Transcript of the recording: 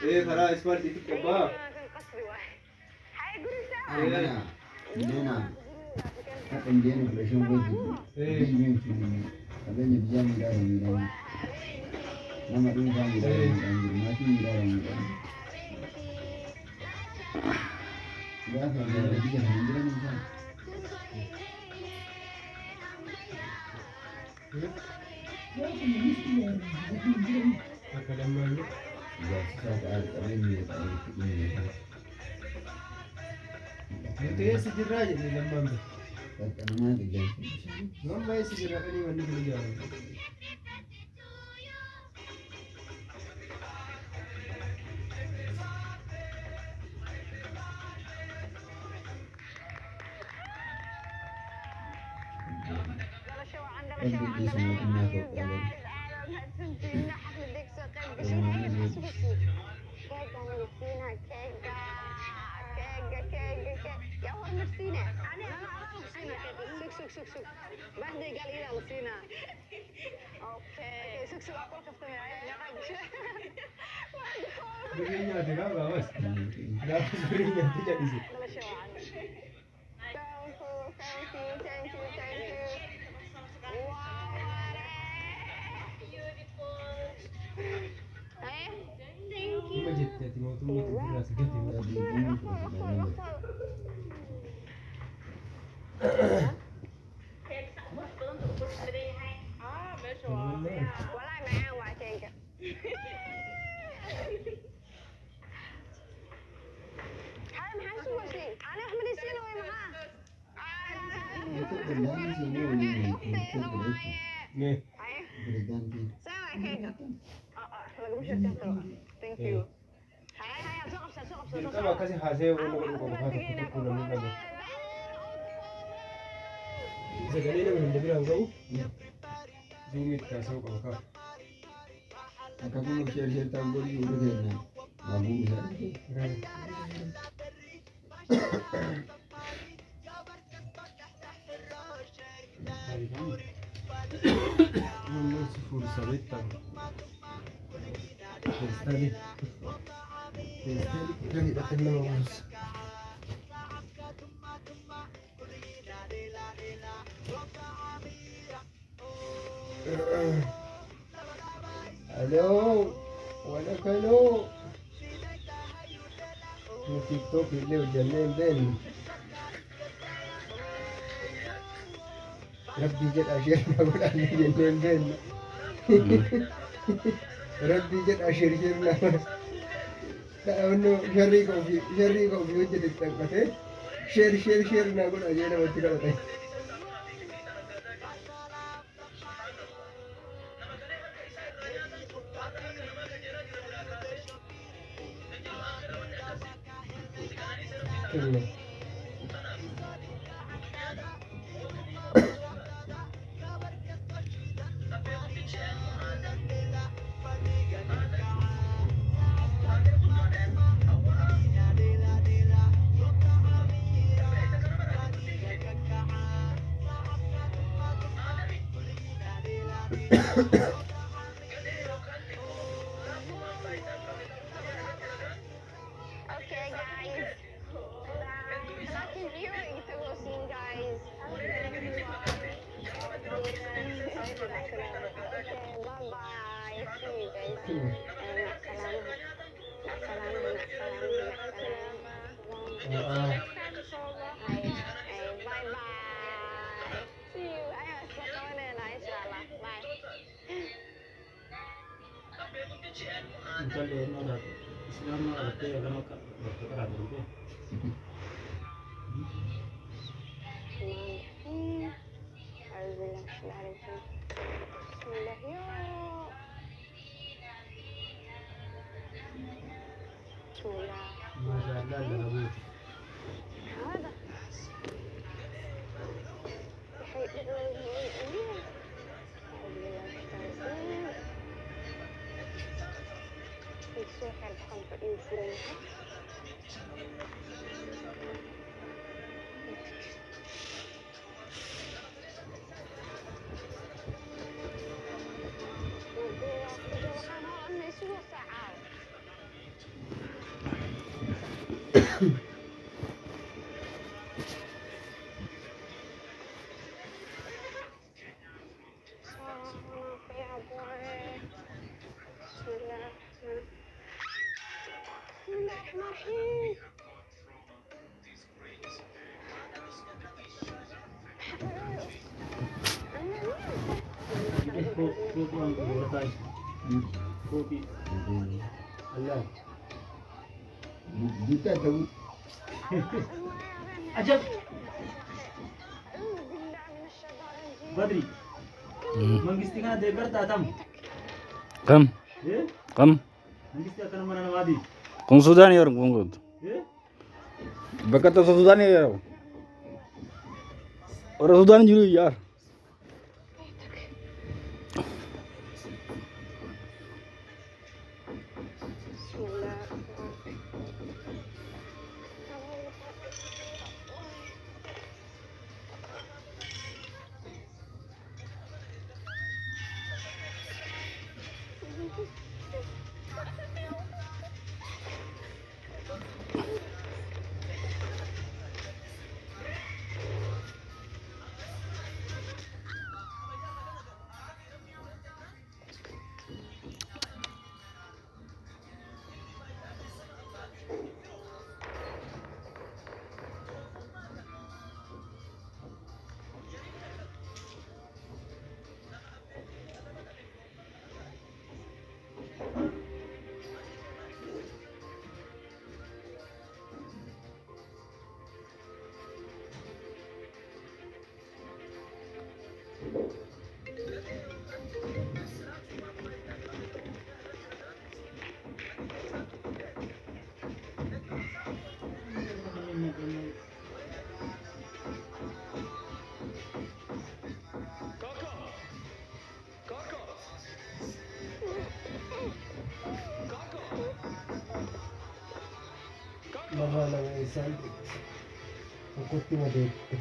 ايه خلاص اسمعتي تكبا أنا دينا أكن دينا برشام بيجي بيجي في أبين بيجام دارو ميلان nama dun kami daro milan mati daro milan ya kan da diga milan kan ya sisa al abin ne انت ايه سجل راجل لما انت انا ما ادري لما يسجل راجل من الرجال قد دي سنة ما فوق بعدين قال إلى لسينا أوكي سكسو أقول كفتة يا بريnya tidak bagus dah بريnya tidak isi thank you masjid jadi mau tunggu tidak segitu والله معاه وعتيقة هذا محل شو وشي أنا أحمد يسير وين معاه nih سوا كيكة لقوا مش تحتوا thank you هاي سوق kita makasih hasil untuk kau pulang lagi sekali ini belum dibilang kau zoomit kasih kau Aku mau share tambah di udah kena babu bisa non si fursavetta testali kita tidak kenal bos halo wala kayo di TikTok ini udah nenden Rabbi jet asyir namun ahli nenden Rabbi jet asyir namun tak ono syari kopi udah ditangkat share namun aja nama tidak ada Okay guys Lucky viewing to go see guys Okay bye bye See you guys bye bye See you ayo semuanya lah insyaallah bye Bukan dia nak Islam nak ada agama berperkara begitu. Bismillah ya Bismillah Masya Allah dah Abu. هذا السوحة الخمر ينفرونها Kopi. Allah. Juta tahu. Ajab. Badri. Mangisti kana degar tatam. Come Eh? Come Mangisti akan mana wadi. कौन सुदानी और कौन कौन Eh? बकत तो सुदानी यार और सुदानी जुड़ी यार Mahala ng isang ang kuti mo dito.